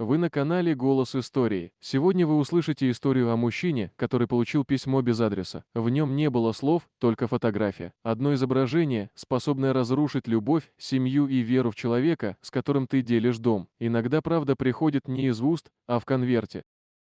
Вы на канале «Голос истории». Сегодня вы услышите историю о мужчине, который получил письмо без адреса. В нем не было слов, только фотография. Одно изображение, способное разрушить любовь, семью и веру в человека, с которым ты делишь дом. Иногда правда приходит не из уст, а в конверте.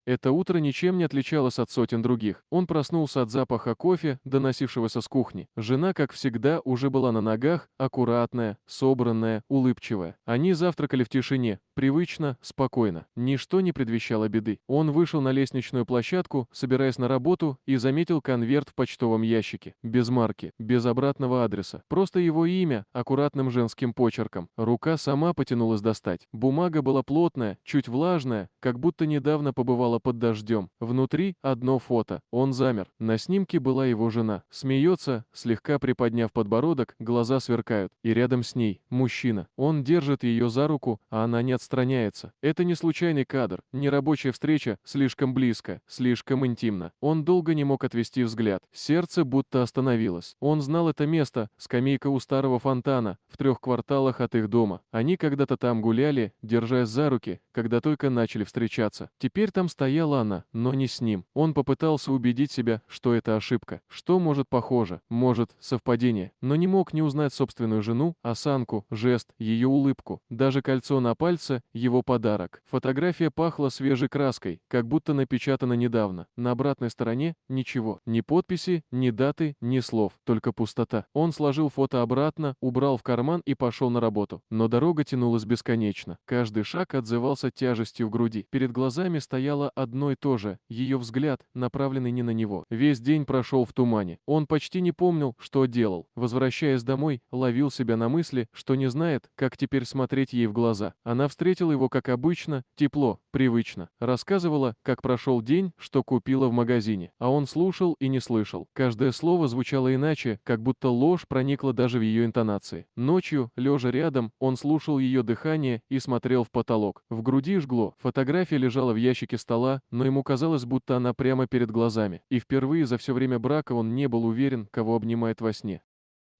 Это утро ничем не отличалось от сотен других. Он проснулся от запаха кофе, доносившегося с кухни. Жена, как всегда, уже была на ногах, аккуратная, собранная, улыбчивая. Они завтракали в тишине, привычно, спокойно. Ничто не предвещало беды. Он вышел на лестничную площадку, собираясь на работу, и заметил конверт в почтовом ящике. Без марки, без обратного адреса. Просто его имя, аккуратным женским почерком. Рука сама потянулась достать. Бумага была плотная, чуть влажная, как будто недавно побывала под дождем. Внутри одно фото. Он замер. На снимке была его жена. Смеется, слегка приподняв подбородок, глаза сверкают. И рядом с ней мужчина. Он держит ее за руку, а она не отстраняется. Это не случайный кадр, не рабочая встреча, слишком близко, слишком интимно. Он долго не мог отвести взгляд. Сердце будто остановилось. Он знал это место, скамейка у старого фонтана, в 3 кварталах от их дома. Они когда-то там гуляли, держась за руки, когда только начали встречаться. Теперь там стояла она, но не с ним. Он попытался убедить себя, что это ошибка. Что может похоже? Может, совпадение. Но не мог не узнать собственную жену, осанку, жест, ее улыбку. Даже кольцо на пальце — его подарок. Фотография пахла свежей краской, как будто напечатана недавно. На обратной стороне — ничего. Ни подписи, ни даты, ни слов. Только пустота. Он сложил фото обратно, убрал в карман и пошел на работу. Но дорога тянулась бесконечно. Каждый шаг отзывался тяжестью в груди. Перед глазами стояло одно и то же — ее взгляд, направленный не на него. Весь день прошел в тумане. Он почти не помнил, что делал. Возвращаясь домой, ловил себя на мысли, что не знает, как теперь смотреть ей в глаза. Она встретила его как обычно, тепло, привычно. Рассказывала, как прошел день, что купила в магазине. А он слушал и не слышал. Каждое слово звучало иначе, как будто ложь проникла даже в ее интонации. Ночью, лежа рядом, он слушал ее дыхание и смотрел в потолок. В груди жгло. Фотография лежала в ящике стола, но ему казалось, будто она прямо перед глазами. И впервые за все время брака он не был уверен, кого обнимает во сне.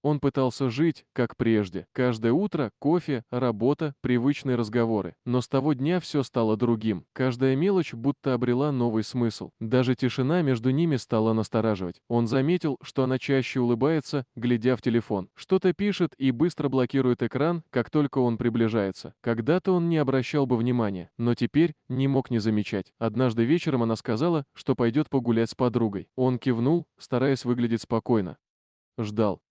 Он пытался жить, как прежде. Каждое утро кофе, работа, привычные разговоры. Но с того дня все стало другим. Каждая мелочь будто обрела новый смысл. Даже тишина между ними стала настораживать. Он заметил, что она чаще улыбается, глядя в телефон. Что-то пишет и быстро блокирует экран, как только он приближается. Когда-то он не обращал бы внимания, но теперь не мог не замечать. Однажды вечером она сказала, что пойдет погулять с подругой. Он кивнул, стараясь выглядеть спокойно. Ждал.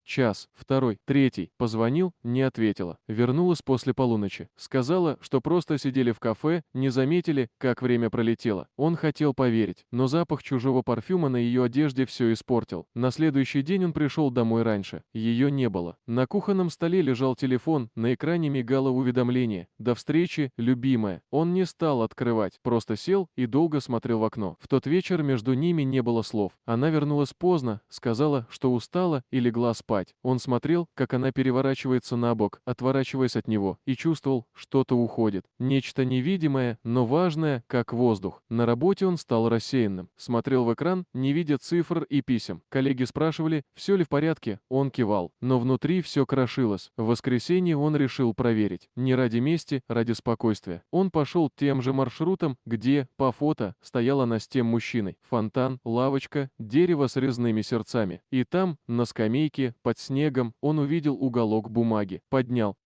Час, второй, третий. Позвонил, не ответила. Вернулась после полуночи. Сказала, что просто сидели в кафе, не заметили, как время пролетело. Он хотел поверить, но запах чужого парфюма на ее одежде все испортил. На следующий день он пришел домой раньше. Ее не было. На кухонном столе лежал телефон, на экране мигало уведомление. До встречи, любимая. Он не стал открывать, просто сел и долго смотрел в окно. В тот вечер между ними не было слов. Она вернулась поздно, сказала, что устала и легла спать. Он смотрел, как она переворачивается на бок, отворачиваясь от него, и чувствовал, что-то уходит. Нечто невидимое, но важное, как воздух. На работе он стал рассеянным. Смотрел в экран, не видя цифр и писем. Коллеги спрашивали, все ли в порядке. Он кивал. Но внутри все крошилось. В воскресенье он решил проверить. Не ради мести, ради спокойствия. Он пошел тем же маршрутом, где, по фото, стояла она с тем мужчиной. Фонтан, лавочка, дерево с резными сердцами. И там, на скамейке, под снегом, он увидел уголок бумаги. Поднял.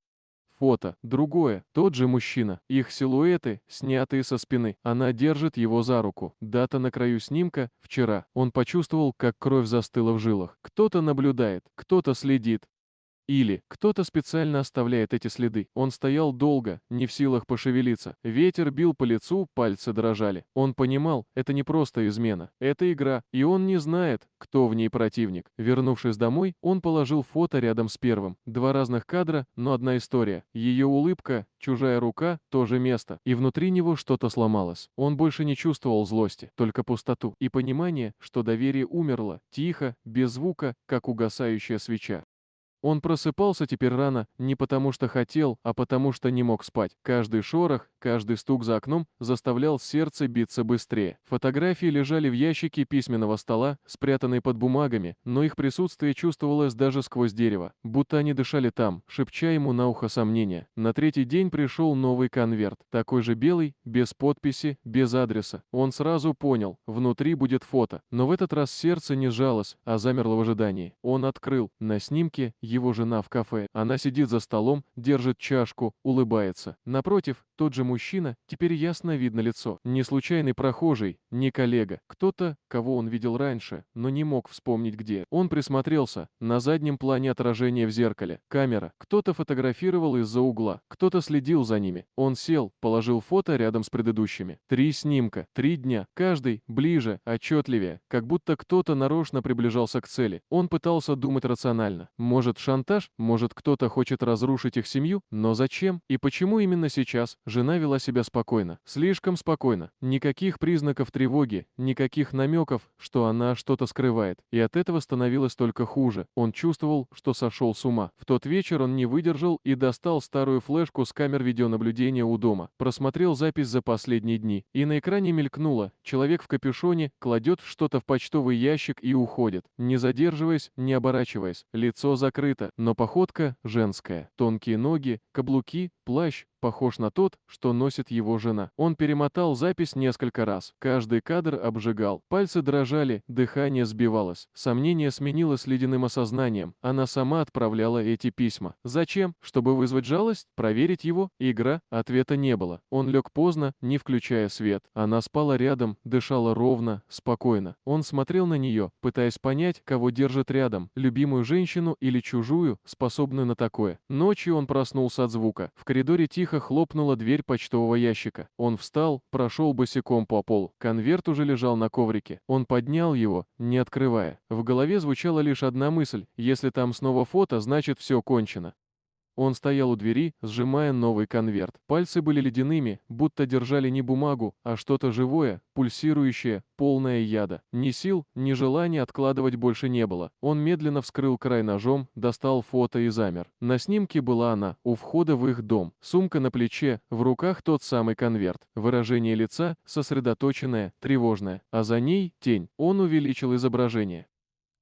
Фото. Другое. Тот же мужчина. Их силуэты, снятые со спины. Она держит его за руку. Дата на краю снимка — вчера. Он почувствовал, как кровь застыла в жилах. Кто-то наблюдает, кто-то следит. Или кто-то специально оставляет эти следы. Он стоял долго, не в силах пошевелиться. Ветер бил по лицу, пальцы дрожали. Он понимал, это не просто измена, это игра, и он не знает, кто в ней противник. Вернувшись домой, он положил фото рядом с первым. 2 разных кадра, но одна история. Ее улыбка, чужая рука, то же место. И внутри него что-то сломалось. Он больше не чувствовал злости, только пустоту. И понимание, что доверие умерло, тихо, без звука, как угасающая свеча. Он просыпался теперь рано, не потому что хотел, а потому что не мог спать. Каждый шорох, каждый стук за окном заставлял сердце биться быстрее. Фотографии лежали в ящике письменного стола, спрятанные под бумагами, но их присутствие чувствовалось даже сквозь дерево, будто они дышали там, шепча ему на ухо сомнения. На третий день пришел новый конверт, такой же белый, без подписи, без адреса. Он сразу понял, внутри будет фото, но в этот раз сердце не сжалось, а замерло в ожидании. Он открыл. На снимке его жена в кафе. Она сидит за столом, держит чашку, улыбается. Напротив, тот же мужчина, теперь ясно видно лицо. Не случайный прохожий, не коллега. Кто-то, кого он видел раньше, но не мог вспомнить где. Он присмотрелся. На заднем плане отражение в зеркале. Камера. Кто-то фотографировал из-за угла. Кто-то следил за ними. Он сел, положил фото рядом с предыдущими. 3 снимка, 3 дня. Каждый ближе, отчетливее. Как будто кто-то нарочно приближался к цели. Он пытался думать рационально. Может, шантаж? Может, кто-то хочет разрушить их семью? Но зачем? И почему именно сейчас? Жена вела себя спокойно. Слишком спокойно. Никаких признаков тревоги, никаких намеков, что она что-то скрывает. И от этого становилось только хуже. Он чувствовал, что сошел с ума. В тот вечер он не выдержал и достал старую флешку с камер видеонаблюдения у дома. Просмотрел запись за последние дни. И на экране мелькнуло. Человек в капюшоне кладет что-то в почтовый ящик и уходит, не задерживаясь, не оборачиваясь. Лицо закрыто, но походка женская. Тонкие ноги, каблуки, плащ, похож на тот, что носит его жена. Он перемотал запись несколько раз. Каждый кадр обжигал. Пальцы дрожали, дыхание сбивалось. Сомнение сменилось ледяным осознанием. Она сама отправляла эти письма. Зачем? Чтобы вызвать жалость? Проверить его? Игра? Ответа не было. Он лег поздно, не включая свет. Она спала рядом, дышала ровно, спокойно. Он смотрел на нее, пытаясь понять, кого держит рядом, любимую женщину или чужую, способную на такое. Ночью он проснулся от звука. В коридоре тихо хлопнула дверь почтового ящика. Он встал, прошел босиком по полу. Конверт уже лежал на коврике. Он поднял его, не открывая. В голове звучала лишь одна мысль: если там снова фото, значит все кончено. Он стоял у двери, сжимая новый конверт. Пальцы были ледяными, будто держали не бумагу, а что-то живое, пульсирующее, полное яда. Ни сил, ни желания откладывать больше не было. Он медленно вскрыл край ножом, достал фото и замер. На снимке была она, у входа в их дом. Сумка на плече, в руках тот самый конверт. Выражение лица сосредоточенное, тревожное. А за ней тень. Он увеличил изображение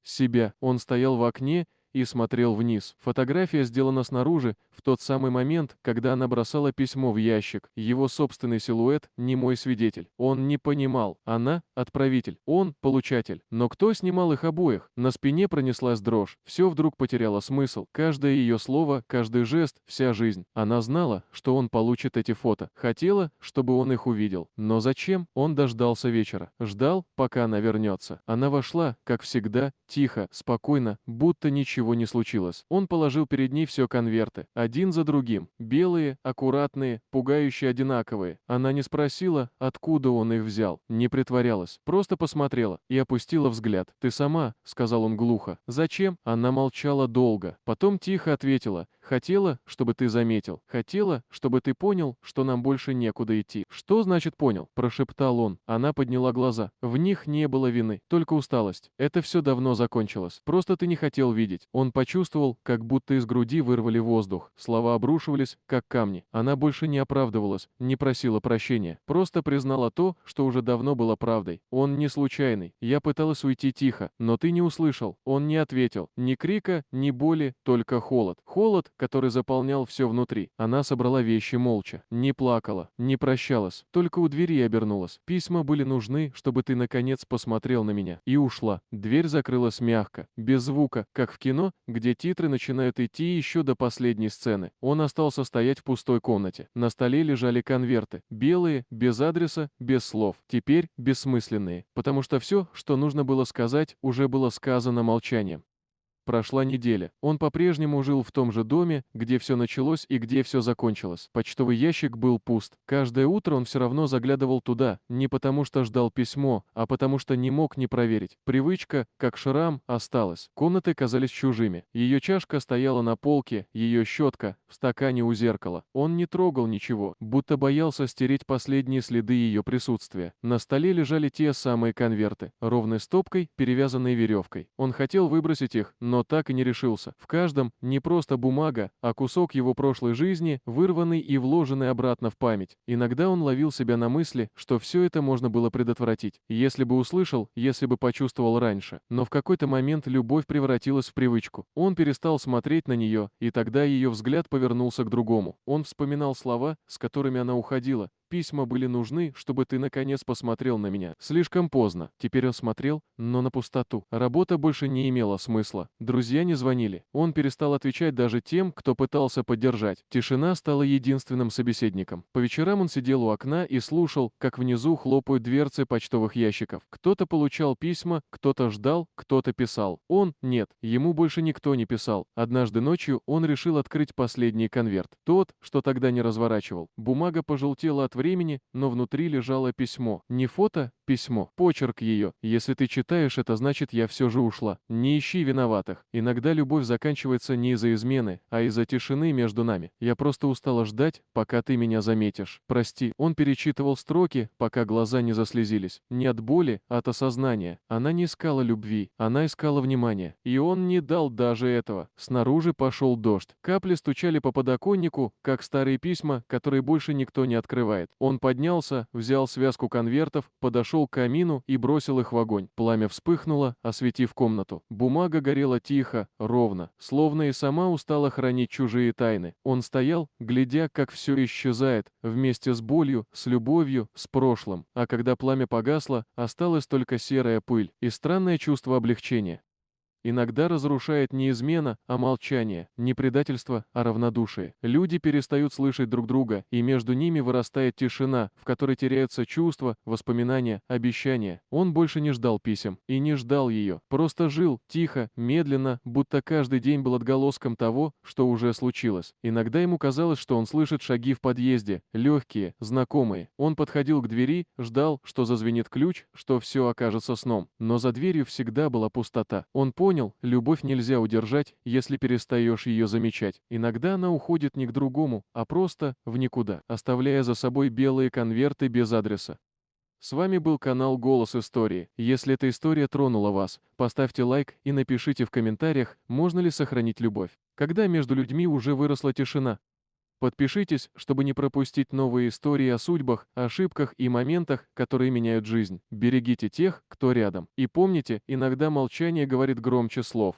себя. Он стоял в окне и смотрел вниз. Фотография сделана снаружи, в тот самый момент, когда она бросала письмо в ящик. Его собственный силуэт — немой свидетель. Он не понимал. Она — отправитель. Он — получатель. Но кто снимал их обоих? На спине пронеслась дрожь. Все вдруг потеряло смысл. Каждое ее слово, каждый жест, вся жизнь. Она знала, что он получит эти фото. Хотела, чтобы он их увидел. Но зачем? Он дождался вечера. Ждал, пока она вернется. Она вошла, как всегда, тихо, спокойно, будто ничего не случилось. Он положил перед ней все конверты, один за другим, белые, аккуратные, пугающие одинаковые. Она не спросила, откуда он их взял, не притворялась, просто посмотрела и опустила взгляд. «Ты сама», — сказал он глухо. «Зачем?» Она молчала долго, потом тихо ответила: «Хотела, чтобы ты заметил. Хотела, чтобы ты понял, что нам больше некуда идти». «Что значит понял?» — прошептал он. Она подняла глаза. В них не было вины, только усталость. «Это все давно закончилось. Просто ты не хотел видеть». Он почувствовал, как будто из груди вырвали воздух. Слова обрушивались, как камни. Она больше не оправдывалась, не просила прощения. Просто признала то, что уже давно было правдой. Он не случайный. Я пыталась уйти тихо, но ты не услышал. Он не ответил. Ни крика, ни боли, только холод. Холод, который заполнял все внутри. Она собрала вещи молча. Не плакала, не прощалась. Только у двери обернулась. «Письма были нужны, чтобы ты наконец посмотрел на меня». И ушла. Дверь закрылась мягко, без звука, как в кино, где титры начинают идти еще до последней сцены. Он остался стоять в пустой комнате. На столе лежали конверты. Белые, без адреса, без слов. Теперь бессмысленные. Потому что все, что нужно было сказать, уже было сказано молчанием. Прошла неделя. Он по-прежнему жил в том же доме, где все началось и где все закончилось. Почтовый ящик был пуст. Каждое утро он все равно заглядывал туда, не потому что ждал письмо, а потому что не мог не проверить. Привычка, как шрам, осталась. Комнаты казались чужими. Ее чашка стояла на полке, ее щетка в стакане у зеркала. Он не трогал ничего, будто боялся стереть последние следы ее присутствия. На столе лежали те самые конверты, ровной стопкой, перевязанные веревкой. Он хотел выбросить их, но но так и не решился. В каждом не просто бумага, а кусок его прошлой жизни, вырванный и вложенный обратно в память. Иногда он ловил себя на мысли, что все это можно было предотвратить, если бы услышал, если бы почувствовал раньше. Но в какой-то момент любовь превратилась в привычку. Он перестал смотреть на нее, и тогда ее взгляд повернулся к другому. Он вспоминал слова, с которыми она уходила. Письма были нужны, чтобы ты наконец посмотрел на меня. Слишком поздно. Теперь он смотрел, но на пустоту. Работа больше не имела смысла. Друзья не звонили. Он перестал отвечать даже тем, кто пытался поддержать. Тишина стала единственным собеседником. По вечерам он сидел у окна и слушал, как внизу хлопают дверцы почтовых ящиков. Кто-то получал письма, кто-то ждал, кто-то писал. Нет, ему больше никто не писал. Однажды ночью он решил открыть последний конверт. Тот, что тогда не разворачивал. Бумага пожелтела от времени, но внутри лежало письмо. Не фото, письмо. Почерк ее. Если ты читаешь это, значит, я все же ушла. Не ищи виноватых. Иногда любовь заканчивается не из-за измены, а из-за тишины между нами. Я просто устала ждать, пока ты меня заметишь. Прости. Он перечитывал строки, пока глаза не заслезились. Не от боли, а от осознания. Она не искала любви, она искала внимания. И он не дал даже этого. Снаружи пошел дождь. Капли стучали по подоконнику, как старые письма, которые больше никто не открывает. Он поднялся, взял связку конвертов, подошел к камину и бросил их в огонь. Пламя вспыхнуло, осветив комнату. Бумага горела тихо, ровно, словно и сама устала хранить чужие тайны. Он стоял, глядя, как все исчезает, вместе с болью, с любовью, с прошлым. А когда пламя погасло, осталась только серая пыль и странное чувство облегчения. Иногда разрушает не измена, а молчание, не предательство, а равнодушие. Люди перестают слышать друг друга, и между ними вырастает тишина, в которой теряются чувства, воспоминания, обещания. Он больше не ждал писем и не ждал ее. Просто жил, тихо, медленно, будто каждый день был отголоском того, что уже случилось. Иногда ему казалось, что он слышит шаги в подъезде, легкие, знакомые. Он подходил к двери, ждал, что зазвенит ключ, что все окажется сном. Но за дверью всегда была пустота. Он понял, любовь нельзя удержать, если перестаешь ее замечать. Иногда она уходит не к другому, а просто в никуда, оставляя за собой белые конверты без адреса. С вами был канал «Голос истории». Если эта история тронула вас, поставьте лайк и напишите в комментариях, можно ли сохранить любовь, когда между людьми уже выросла тишина. Подпишитесь, чтобы не пропустить новые истории о судьбах, ошибках и моментах, которые меняют жизнь. Берегите тех, кто рядом. И помните, иногда молчание говорит громче слов.